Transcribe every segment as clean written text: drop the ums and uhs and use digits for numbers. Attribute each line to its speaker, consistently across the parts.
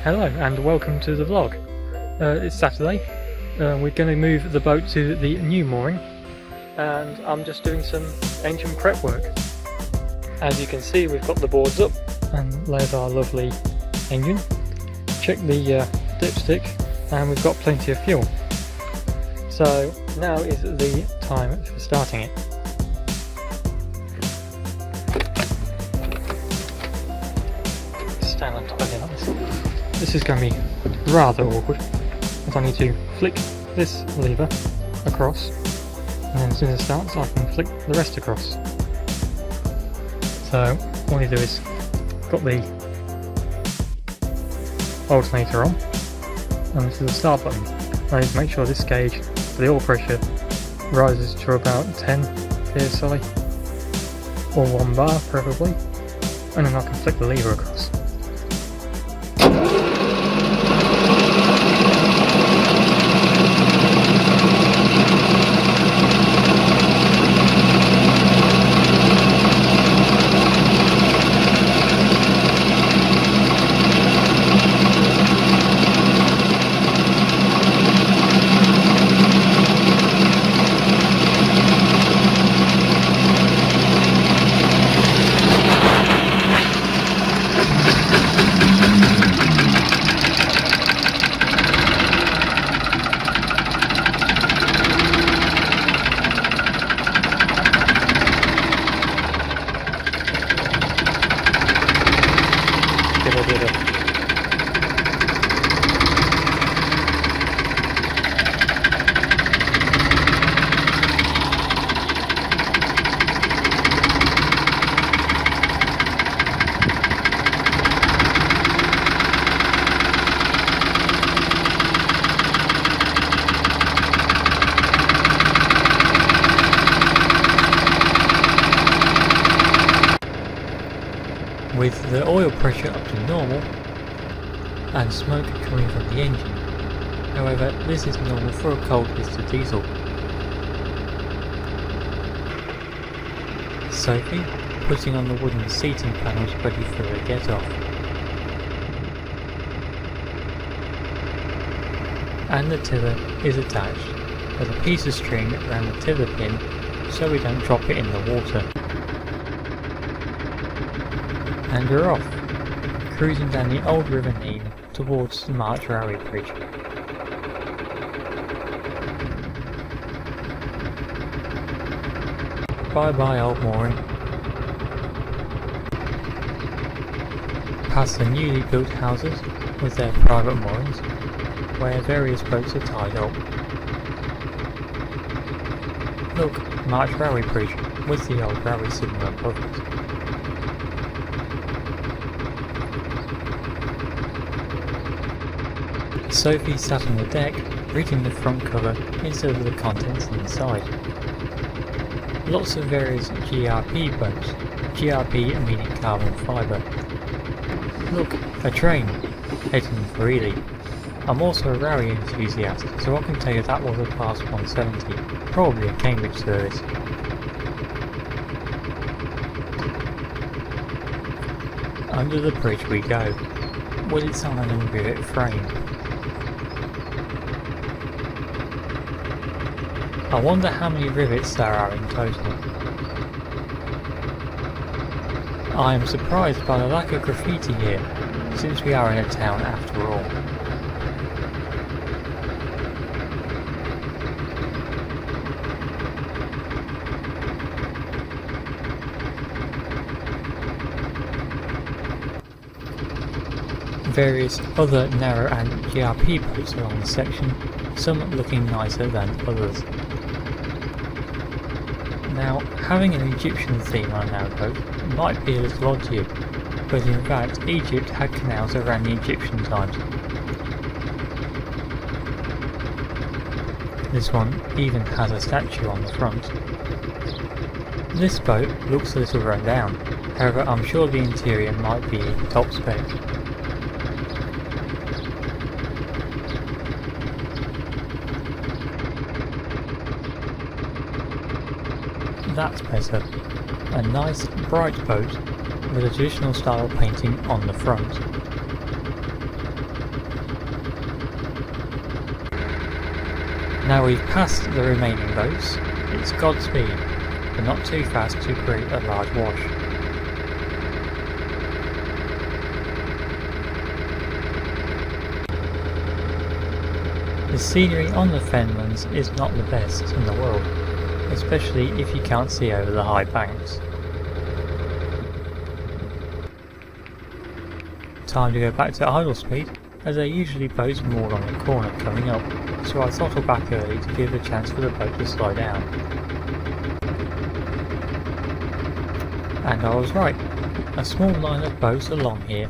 Speaker 1: Hello and welcome to the vlog. It's Saturday. We're going to move the boat to the new mooring and I'm just doing some engine prep work. As you can see, we've got the boards up and there's our lovely engine. Check the dipstick and we've got plenty of fuel. So now is the time for starting it. Stand on top of it like this. This is going to be rather awkward, as I need to flick this lever across, and then as soon as it starts I can flick the rest across. So all you do is got the alternator on, and this is the start button. I need to make sure this gauge for the oil pressure rises to about 10 psi, or 1 bar preferably, and then I can flick the lever across. With the oil pressure up to normal and smoke coming from the engine. However, this is normal for a cold piston diesel. Sophie putting on the wooden seating panels ready for a get off. And the tiller is attached with a piece of string around the tiller pin so we don't drop it in the water. And we're off, cruising down the old River Nene towards the March Railway Bridge. Bye bye old mooring. Past the newly built houses with their private moorings, where various boats are tied up. Look, March Railway Bridge with the old railway signal above it. Sophie sat on the deck, reading the front cover instead of the contents inside. Lots of various GRP boats, GRP meaning carbon fibre. Look, a train, heading for Ely. I'm also a railway enthusiast, so I can tell you that was a Class 170, probably a Cambridge service. Under the bridge we go, with its iron and rivet frame. I wonder how many rivets there are in total. I am surprised by the lack of graffiti here, since we are in a town after all. Various other narrow and GRP boats along the section, some looking nicer than others. Now, having an Egyptian theme on a narrow boat might be a little odd to you, but in fact Egypt had canals around the Egyptian times. This one even has a statue on the front. This boat looks a little run down, however I'm sure the interior might be top spec. That's better. A nice bright boat with a traditional style painting on the front. Now we've passed the remaining boats, it's Godspeed, but not too fast to create a large wash. The scenery on the fenlands is not the best in the world, especially if you can't see over the high banks. Time to go back to idle speed, as there are usually boats moored on the corner coming up, so I throttle back early to give a chance for the boat to slow down. And I was right, a small line of boats along here.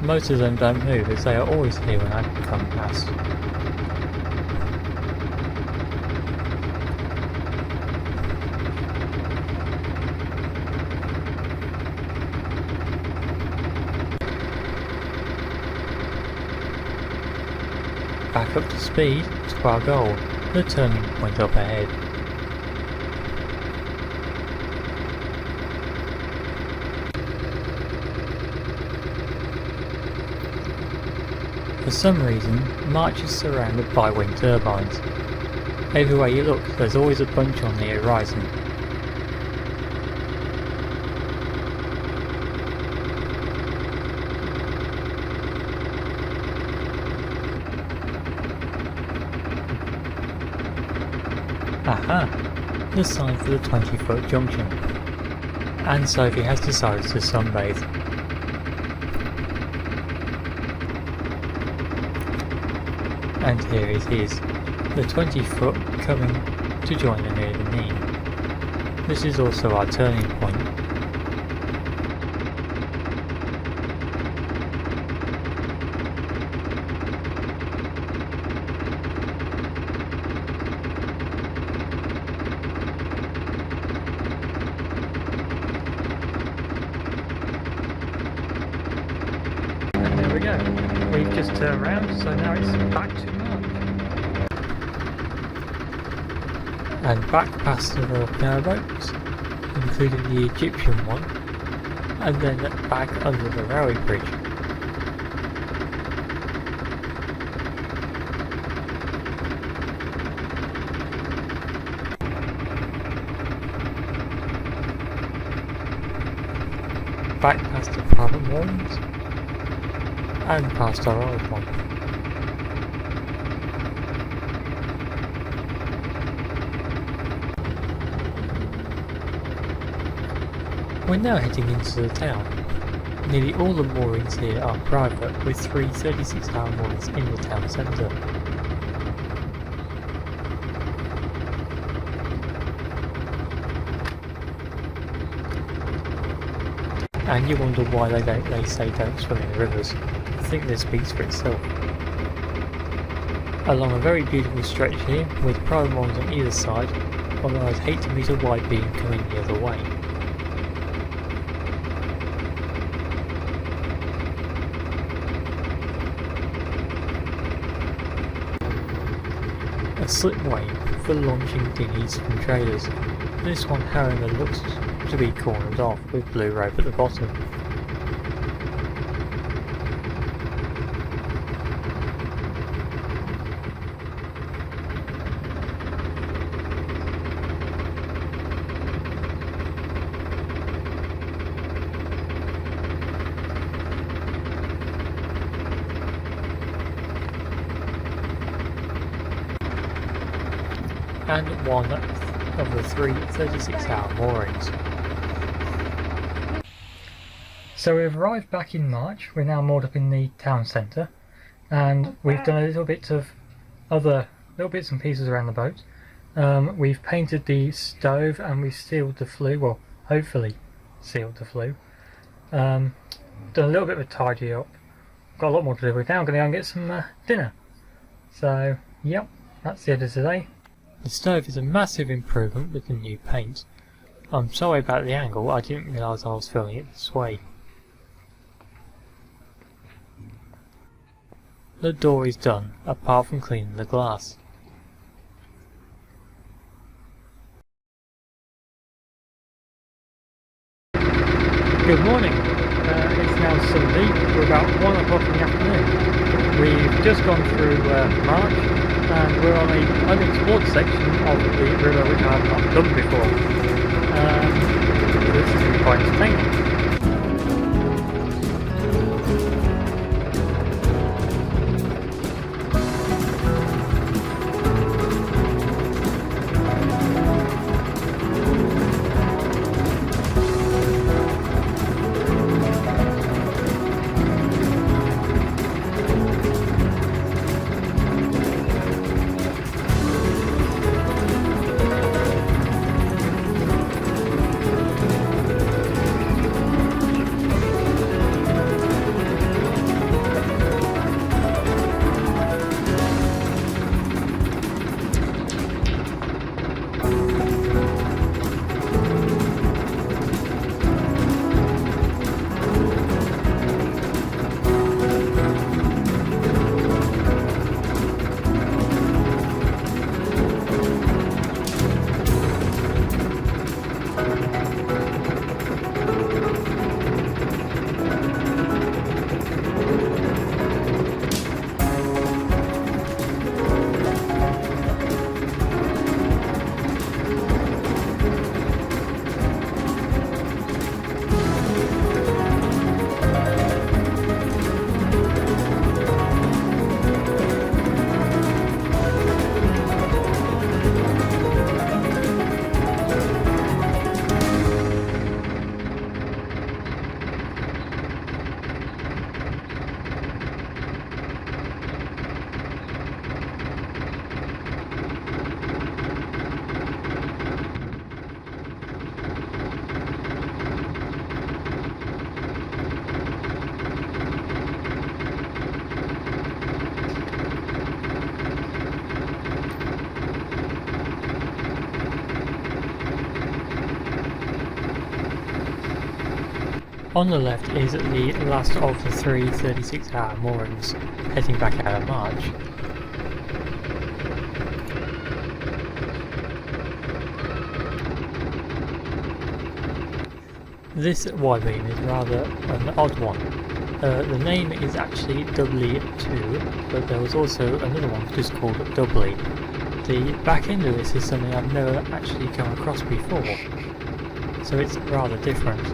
Speaker 1: Most of them don't move as they are always here when I come past. Back up to speed to our goal, the turning point up ahead. For some reason, March is surrounded by wind turbines. Everywhere you look, there's always a bunch on the horizon. Aha! The sign for the 20-foot junction. And Sophie has decided to sunbathe. And here it is, the 20-foot coming to join the near the knee. This is also our turning point. And there we go. We've just turned around, so now it's back to and back past the Royal Canal boats, including the Egyptian one, and then back under the railway bridge. Back past the private moorings, and past our old one. We're now heading into the town. Nearly all the moorings here are private, with 3 36-hour moorings in the town centre. And you wonder why they say don't swim in the rivers. I think this speaks for itself. Along a very beautiful stretch here, with private moorings on either side, although I'd hate to meet a white beam coming the other way. A slipway for launching dinghies from traders. This one, however, looks to be cornered off with blue rope at the bottom. And one of the 3 36-hour moorings. So we've arrived back in March. We're now moored up in the town centre, and we've done a little bit of other little bits and pieces around the boat. We've painted the stove and we've sealed the flue, well, hopefully sealed the flue. Done a little bit of a tidy up. Got a lot more to do. We're now going to go and get some dinner. So, yep, that's the end of today. The stove is a massive improvement with the new paint. I'm sorry about the angle, I didn't realise I was filming it this way. The door is done, apart from cleaning the glass. Good morning. It's now Sunday. We're about 1 o'clock in the afternoon. We've just gone through March, and we're on an unexplored section of the river which I have not done before. This is going to be quite entertaining. On the left is the last of the 3 36-hour moorings, heading back out of March. This Y-beam is rather an odd one. The name is actually Doubly-2, but there was also another one just called Doubly. The back end of this is something I've never actually come across before, so it's rather different.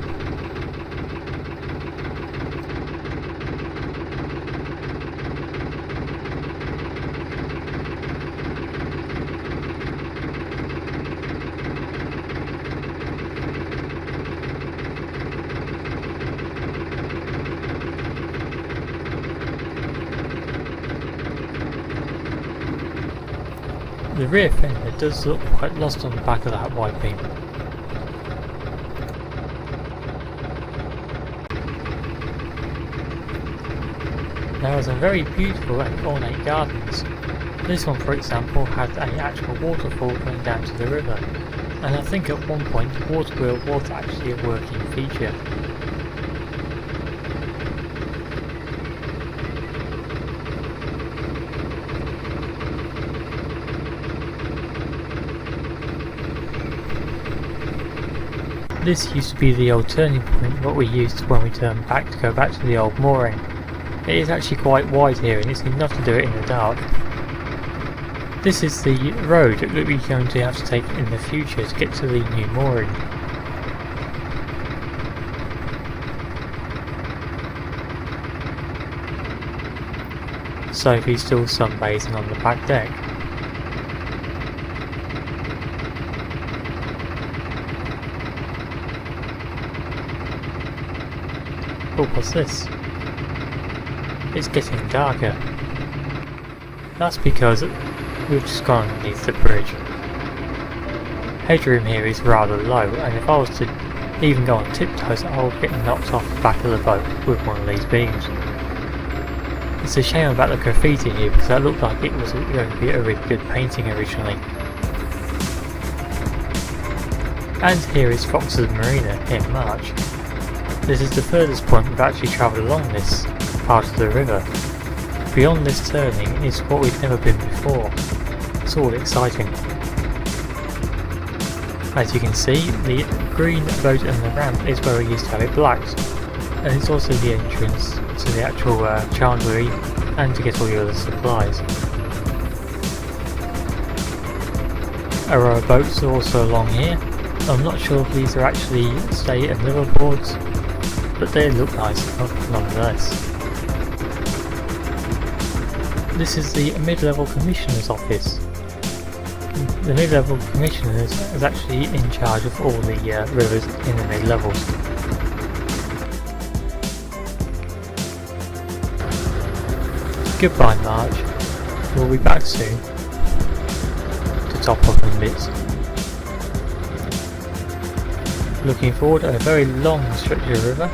Speaker 1: The rear fender does look quite lost on the back of that wide beam. There are some very beautiful and ornate gardens. This one, for example, had an actual waterfall going down to the river, and I think at one point water wheel was actually a working feature. This used to be the old turning point, what we used when we turned back to go back to the old mooring. It is actually quite wide here and it's enough to do it in the dark. This is the road that we're going to have to take in the future to get to the new mooring. Sophie's still sunbathing on the back deck. Oh, what's this? It's getting darker. That's because we've just gone underneath the bridge. Headroom here is rather low, and if I was to even go on tiptoes, I would get knocked off the back of the boat with one of these beams. It's a shame about the graffiti here because that looked like it was going to be a really good painting originally. And here is Fox's Marina in March. This is the furthest point we've actually travelled along this part of the river. Beyond this turning is what we've never been before. It's all exciting. As you can see, the green boat and the ramp is where we used to have it blacked, and it's also the entrance to the actual chandlery and to get all your other supplies. A row of boats are also along here. I'm not sure if these are actually stay and liveaboards, but they look nice enough nonetheless. This is the Mid-Level Commissioner's office. The Mid-Level Commissioner is actually in charge of all the rivers in the mid-levels. Goodbye Marge, we'll be back soon to top up in bits. Looking forward to a very long stretch of river,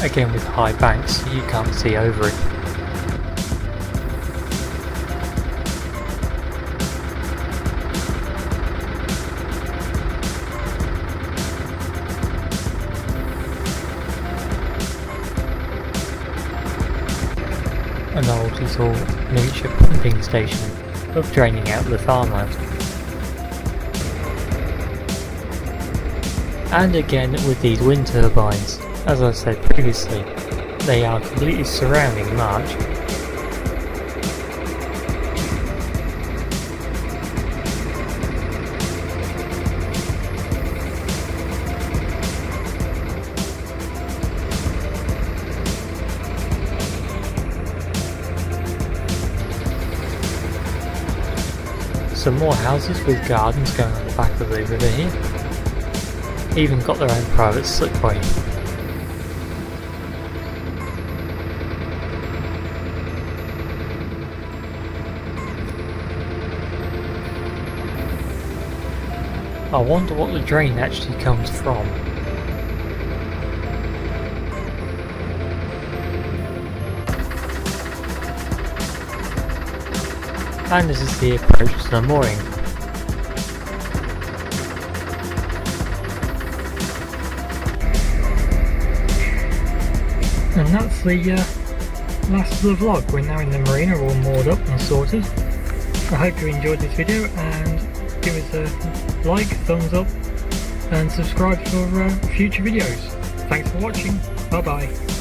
Speaker 1: again with high banks so you can't see over it. An old little miniature pumping station of draining out the farmland. And again with these wind turbines, as I said previously, they are completely surrounding March. Some more houses with gardens going on the back of the river here. Even got their own private slipway. I wonder what the drain actually comes from. And this is the approach to the mooring. And that's the last of the vlog. We're now in the marina, all moored up and sorted. I hope you enjoyed this video and give us a like, thumbs up and subscribe for future videos. Thanks for watching, bye bye.